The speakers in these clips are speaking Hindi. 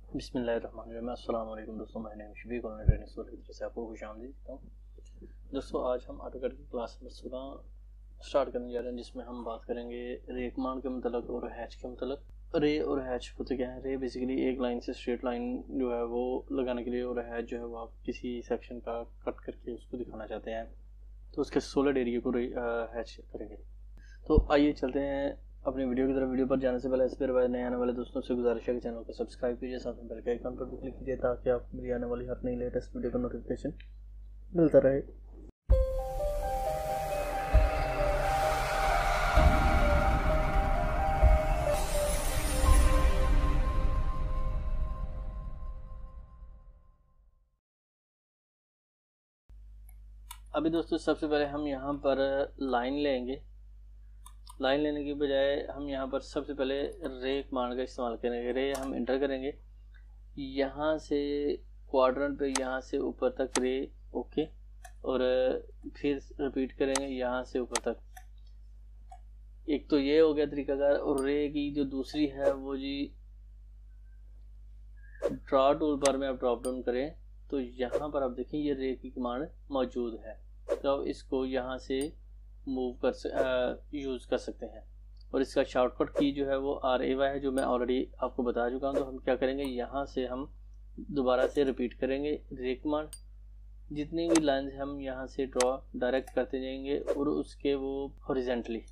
बिस्मिल्लाहिर्रहमानिर्रहीम। अस्सलाम वालेकुम दोस्तों, मैं नेम शफीक और ट्रेनिंग स्कूल की तरफ से आपको खुशामदीद कहता हूँ। दोस्तों, आज हम ऑटोकैड की क्लास नंबर 16 स्टार्ट करने जा रहे हैं, जिसमें हम बात करेंगे रे कमांड के मतलब और हैच के मतलब। रे और हैच होते क्या है? रे बेसिकली एक लाइन से स्ट्रेट लाइन जो है वो लगाने के लिए, और हैच जो है वो आप किसी सेक्शन का कट करके उसको दिखाना चाहते हैं तो उसके सॉलिड एरिया को हैच करेंगे। तो आइए चलते हैं अपनी वीडियो की तरफ। वीडियो पर जाने से पहले इस पर नए आने वाले दोस्तों से गुजारिश है कि चैनल को सब्सक्राइब कीजिए, साथ में बेल के आइकन पर भी क्लिक कीजिए ताकि आपको मेरी आने वाली हर नई लेटेस्ट वीडियो का नोटिफिकेशन मिलता रहे। अभी दोस्तों सबसे पहले हम यहाँ पर लाइन लेंगे। लाइन लेने की बजाय हम यहाँ पर सबसे पहले रे कमांड का इस्तेमाल करेंगे। रे हम इंटर करेंगे, यहाँ से क्वाड्रेंट पे यहाँ से ऊपर तक रे, ओके, और फिर रिपीट करेंगे यहाँ से ऊपर तक। एक तो ये हो गया तरीकाकार। और रे की जो दूसरी है वो जी, ड्रॉ टूल बार में आप ड्रॉप डाउन करें तो यहाँ पर आप देखें ये रे की कमांड मौजूद है, तो आप इसको यहाँ से मूव कर यूज़ कर सकते हैं। और इसका शॉर्टकट की जो है वो RAY है, जो मैं ऑलरेडी आपको बता चुका हूँ। तो हम क्या करेंगे, यहाँ से हम दोबारा से रिपीट करेंगे रे कमांड। जितनी भी लाइन्स हम यहाँ से ड्रॉ डायरेक्ट करते जाएंगे और उसके वो हॉरिजेंटली,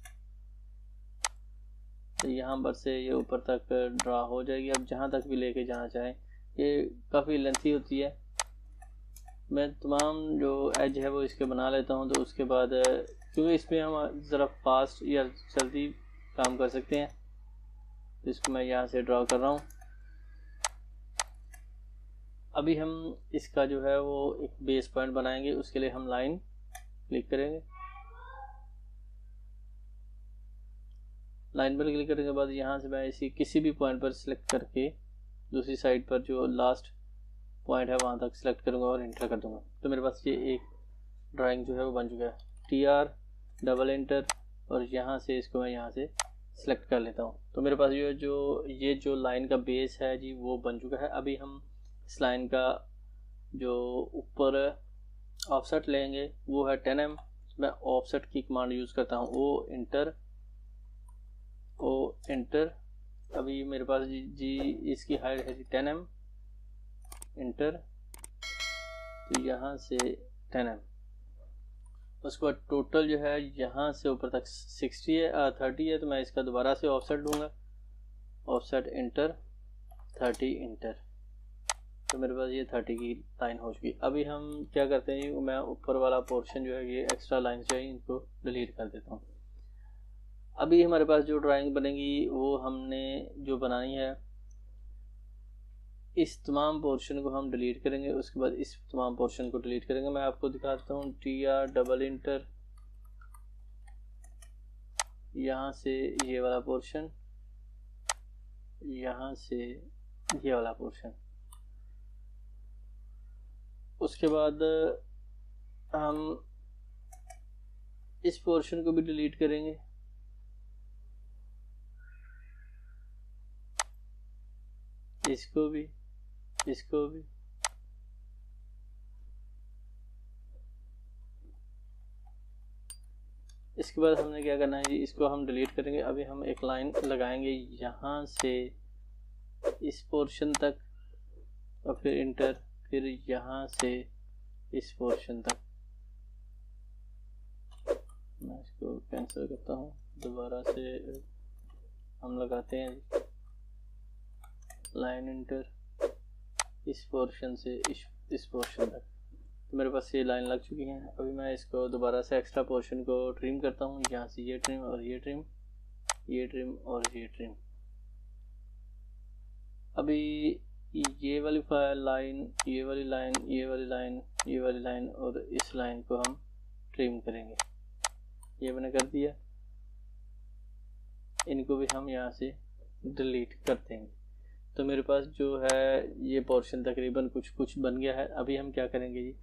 तो यहाँ पर से ये ऊपर तक ड्रा हो जाएगी। अब जहाँ तक भी लेके जाना चाहें, ये काफ़ी लेंथी होती है। मैं तमाम जो एज है वो इसके बना लेता हूँ, तो उसके बाद क्योंकि इसमें हम ज़रा फास्ट या जल्दी काम कर सकते हैं, तो इसको मैं यहाँ से ड्रा कर रहा हूँ। अभी हम इसका जो है वो एक बेस पॉइंट बनाएंगे। उसके लिए हम लाइन क्लिक करेंगे। लाइन पर क्लिक करने के बाद यहाँ से मैं इसी किसी भी पॉइंट पर सिलेक्ट करके दूसरी साइड पर जो लास्ट पॉइंट है वहाँ तक सिलेक्ट करूँगा और इंटर कर दूँगा। तो मेरे पास ये एक ड्राइंग जो है वो बन चुका है। TR डबल इंटर, और यहाँ से इसको मैं यहाँ से सिलेक्ट कर लेता हूँ। तो मेरे पास ये जो लाइन का बेस है जी वो बन चुका है। अभी हम इस लाइन का जो ऊपर ऑफसेट लेंगे वो है 10 mm। मैं ऑफसेट की कमांड यूज़ करता हूँ, ओ इंटर। अभी मेरे पास जी इसकी हाइट है जी 10 mm, इंटर। तो यहाँ से 10 mm। उसके बाद टोटल जो है यहाँ से ऊपर तक 30 है, तो मैं इसका दोबारा से ऑफसेट लूँगा, ऑफसेट इंटर 30 इंटर। तो मेरे पास ये 30 की लाइन हो चुकी। अभी हम क्या करते हैं, मैं ऊपर वाला पोर्शन जो है ये एक्स्ट्रा लाइन जो है इनको डिलीट कर देता हूँ। अभी हमारे पास जो ड्राइंग बनेगी वो हमने जो बनानी है, इस तमाम पोर्शन को हम डिलीट करेंगे। उसके बाद इस तमाम पोर्शन को डिलीट करेंगे। मैं आपको दिखाता हूँ। TR डबल इंटर, यहाँ से ये वाला पोर्शन, यहाँ से ये वाला पोर्शन। उसके बाद हम इस पोर्शन को भी डिलीट करेंगे। इसको भी, इसको भी। इसके बाद हमने क्या करना है जी, इसको हम डिलीट करेंगे। अभी हम एक लाइन लगाएंगे यहाँ से इस पोर्शन तक, और फिर इंटर, फिर यहाँ से इस पोर्शन तक। मैं इसको कैंसिल करता हूँ, दोबारा से हम लगाते हैं लाइन इंटर इस पोर्शन से इस पोर्शन तक। तो मेरे पास ये लाइन लग चुकी है। अभी मैं इसको दोबारा से एक्स्ट्रा पोर्शन को ट्रिम करता हूँ। यहाँ से ये ट्रिम और ये ट्रिम, ये ट्रिम और ये ट्रिम। अभी ये वाली लाइन, ये वाली लाइन, ये वाली लाइन, ये वाली लाइन और इस लाइन को हम ट्रिम करेंगे। ये मैंने कर दिया। इनको भी हम यहाँ से डिलीट कर देंगे। तो मेरे पास जो है ये पोर्शन तकरीबन कुछ बन गया है। अभी हम क्या करेंगे जी,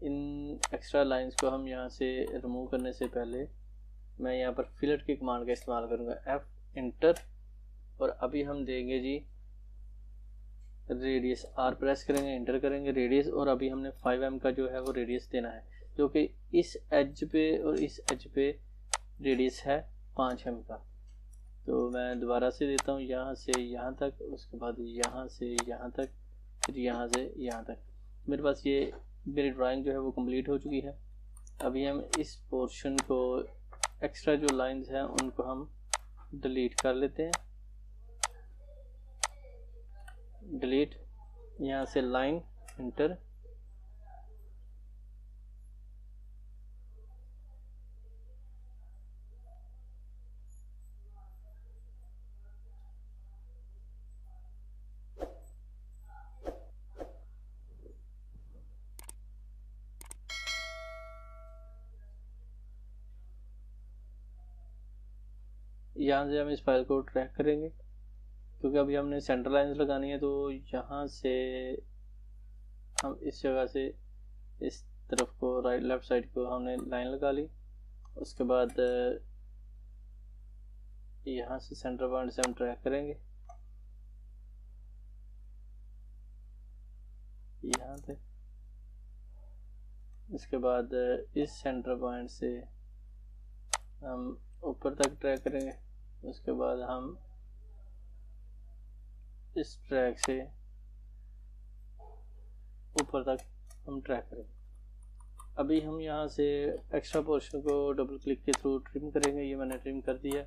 इन एक्स्ट्रा लाइंस को हम यहाँ से रिमूव करने से पहले मैं यहाँ पर फिलेट की कमांड का इस्तेमाल करूँगा, F इंटर। और अभी हम देंगे जी रेडियस आर प्रेस करेंगे, एंटर करेंगे रेडियस, और अभी हमने 5m का जो है वो रेडियस देना है, जो कि इस एज पे और इस एज पे रेडियस है 5m का। तो मैं दोबारा से देता हूँ, यहाँ से यहाँ तक, उसके बाद यहाँ से यहाँ तक, फिर यहाँ से यहाँ तक। मेरे पास ये मेरी ड्राइंग जो है वो कंप्लीट हो चुकी है। अभी हम इस पोर्शन को, एक्स्ट्रा जो लाइंस हैं उनको हम डिलीट कर लेते हैं। डिलीट, यहाँ से लाइन, एंटर। यहाँ से हम इस फाइल को ट्रैक करेंगे, क्योंकि अभी हमने सेंटर लाइन्स लगानी है। तो यहाँ से हम इस जगह से इस तरफ को, राइट लेफ्ट साइड को हमने लाइन लगा ली। उसके बाद यहाँ से सेंटर पॉइंट से हम ट्रैक करेंगे यहाँ तक। इसके बाद इस सेंटर पॉइंट से हम ऊपर तक ट्रैक करेंगे। उसके बाद हम इस ट्रैक से ऊपर तक हम ट्रैक करेंगे। अभी हम यहाँ से एक्स्ट्रा पोर्शन को डबल क्लिक के थ्रू ट्रिम करेंगे। ये मैंने ट्रिम कर दिया।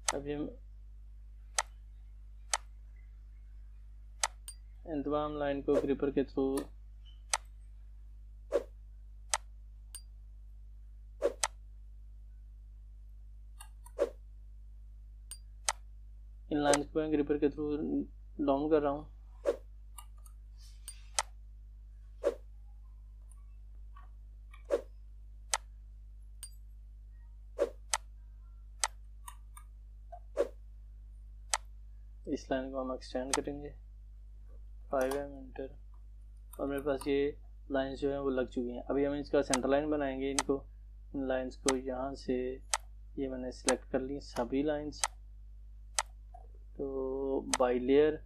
अभी हम इन तमाम लाइन को ग्रिपर के थ्रू इन लाइन्स को मैं ग्रिपर के थ्रू डाउन कर रहा हूँ। इस लाइन को हम एक्सटेंड करेंगे 5m, एंटर, और मेरे पास ये लाइंस जो हैं वो लग चुकी हैं। अभी हम इसका सेंटर लाइन बनाएंगे। इनको, इन लाइंस को यहाँ से, ये मैंने सिलेक्ट कर ली सभी लाइंस, तो बाय लेयर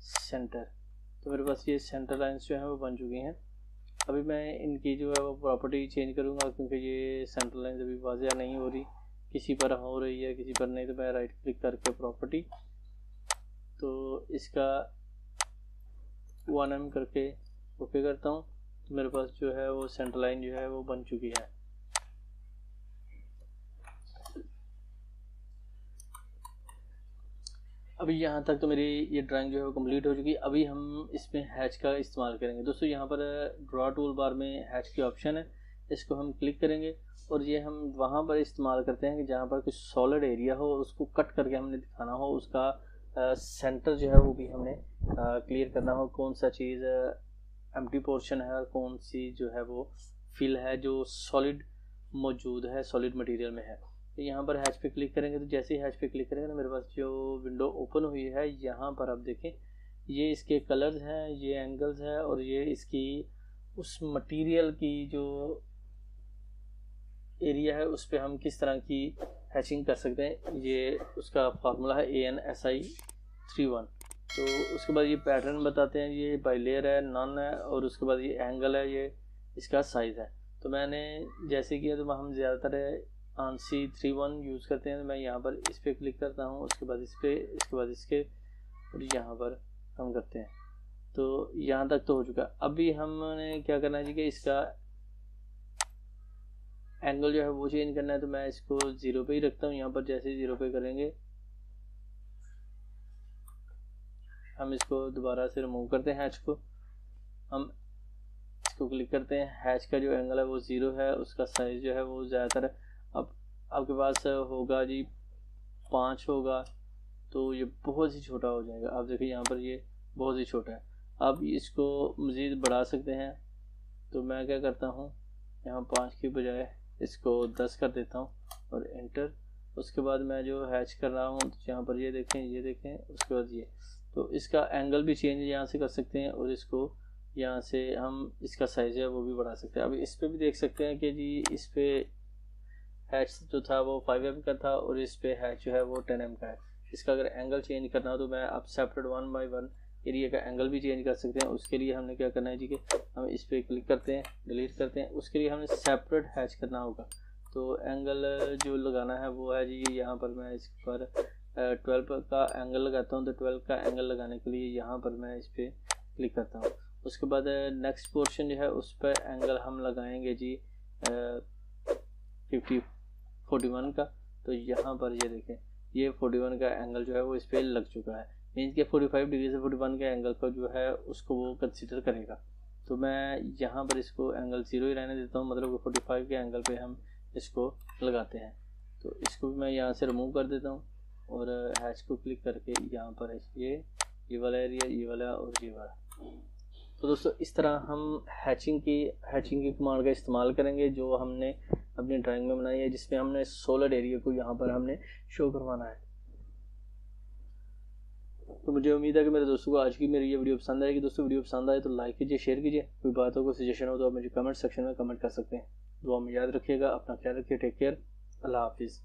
सेंटर, तो मेरे पास ये सेंटर लाइंस जो हैं वो बन चुकी हैं। अभी मैं इनकी जो है वो प्रॉपर्टी चेंज करूँगा, क्योंकि ये सेंटर लाइंस अभी वाज़िया नहीं हो रही, किसी पर हो रही है किसी पर नहीं। तो मैं राइट क्लिक करके प्रॉपर्टी, तो इसका 1m करके ओके करता हूँ। तो मेरे पास जो है वो सेंटर लाइन जो है वो बन चुकी है। अभी यहाँ तक तो मेरी ये ड्राइंग जो है वो कंप्लीट हो चुकी है। अभी हम इसमें हैच का इस्तेमाल करेंगे। दोस्तों यहाँ पर ड्रॉ टूल बार में हैच की ऑप्शन है, इसको हम क्लिक करेंगे और ये हम वहाँ पर इस्तेमाल करते हैं कि जहाँ पर कुछ सॉलिड एरिया हो और उसको कट करके हमने दिखाना हो, उसका सेंटर जो है वो भी हमने क्लियर करना हो, कौन सा चीज़ एम्प्टी पोर्शन है और कौन सी जो है वो फिल है जो सॉलिड मौजूद है, सॉलिड मटेरियल में है। तो यहाँ पर हैच पे क्लिक करेंगे, तो जैसे ही हैच पे क्लिक करेंगे तो मेरे पास जो विंडो ओपन हुई है, यहाँ पर आप देखें ये इसके कलर्स हैं, ये एंगल्स हैं और ये इसकी उस मटेरियल की जो एरिया है उस पर हम किस तरह की हैचिंग कर सकते हैं। ये उसका फार्मूला है ANSI31। तो उसके बाद ये पैटर्न बताते हैं, ये बाई लेयर है, नॉन है, और उसके बाद ये एंगल है, ये इसका साइज़ है। तो मैंने जैसे किया, तो हम ज़्यादातर ANSI31 यूज़ करते हैं। तो मैं यहाँ पर इस पर क्लिक करता हूँ, उसके बाद इस पर, इसके बाद इसके, और यहाँ पर हम करते हैं। तो यहाँ तक तो हो चुका। अभी हमने क्या करना है जी कि इसका एंगल जो है वो चेंज करना है। तो मैं इसको 0 पे ही रखता हूँ। यहाँ पर जैसे ही 0 पे करेंगे, हम इसको दोबारा से रिमूव करते हैं हैच को। हम इसको क्लिक करते हैं, हैच का जो एंगल है वो 0 है, उसका साइज़ जो है वो ज़्यादातर, अब आपके पास होगा जी 5 होगा, तो ये बहुत ही छोटा हो जाएगा। आप देखिए यहाँ पर ये बहुत ही छोटा है। अब इसको मज़ीद बढ़ा सकते हैं। तो मैं क्या करता हूँ, यहाँ 5 की बजाय इसको 10 कर देता हूँ और एंटर। उसके बाद मैं जो हैच कर रहा हूँ, तो यहाँ पर ये देखें, ये देखें, उसके बाद ये, तो इसका एंगल भी चेंज यहाँ से कर सकते हैं और इसको यहाँ से हम इसका साइज है वो भी बढ़ा सकते हैं। अभी इस पे भी देख सकते हैं कि जी इस पे हैच जो था वो 5mm का था और इस पे हैच जो है वो 10mm का है। इसका अगर एंगल चेंज करना हो तो मैं अब सेपरेट 1 बाय 1 एरिया का एंगल भी चेंज कर सकते हैं। उसके लिए हमने क्या करना है जी कि हम इस पर क्लिक करते हैं, डिलीट करते हैं। उसके लिए हमें सेपरेट हैच करना होगा। तो एंगल जो लगाना है वो है जी यहाँ पर मैं इस पर 12 का एंगल लगाता हूँ। तो 12 का एंगल लगाने के लिए यहाँ पर मैं इस पर क्लिक करता हूँ। उसके बाद नेक्स्ट पोर्शन जो है उस पर एंगल हम लगाएंगे जी 41 का। तो यहाँ पर ये देखें ये 41 का एंगल जो है वो इस पर लग चुका है। मीन्स के 45 डिग्री से 41 के एंगल का जो है उसको वो कंसीडर करेगा। तो मैं यहाँ पर इसको एंगल 0 ही रहने देता हूँ, मतलब कि 45 के एंगल पे हम इसको लगाते हैं। तो इसको भी मैं यहाँ से रिमूव कर देता हूँ और हैच को क्लिक करके यहाँ पर ये वाला एरिया, ये वाला और ये वाला। तो दोस्तों इस तरह हम हैचिंग की कमांड का इस्तेमाल करेंगे जो हमने अपनी ड्राइंग में बनाई है, जिसमें हमने सॉलिड एरिया को यहाँ पर हमने शो करवाना है। तो मुझे उम्मीद है कि मेरे दोस्तों को आज की मेरी ये वीडियो पसंद आएगी। दोस्तों वीडियो पसंद आए तो लाइक कीजिए, शेयर कीजिए। कोई बात हो, कोई सजेशन हो तो आप मुझे कमेंट सेक्शन में कमेंट कर सकते हैं। दुआ में याद रखिएगा, अपना ख्याल रखिए। टेक केयर, अल्लाह हाफिज़।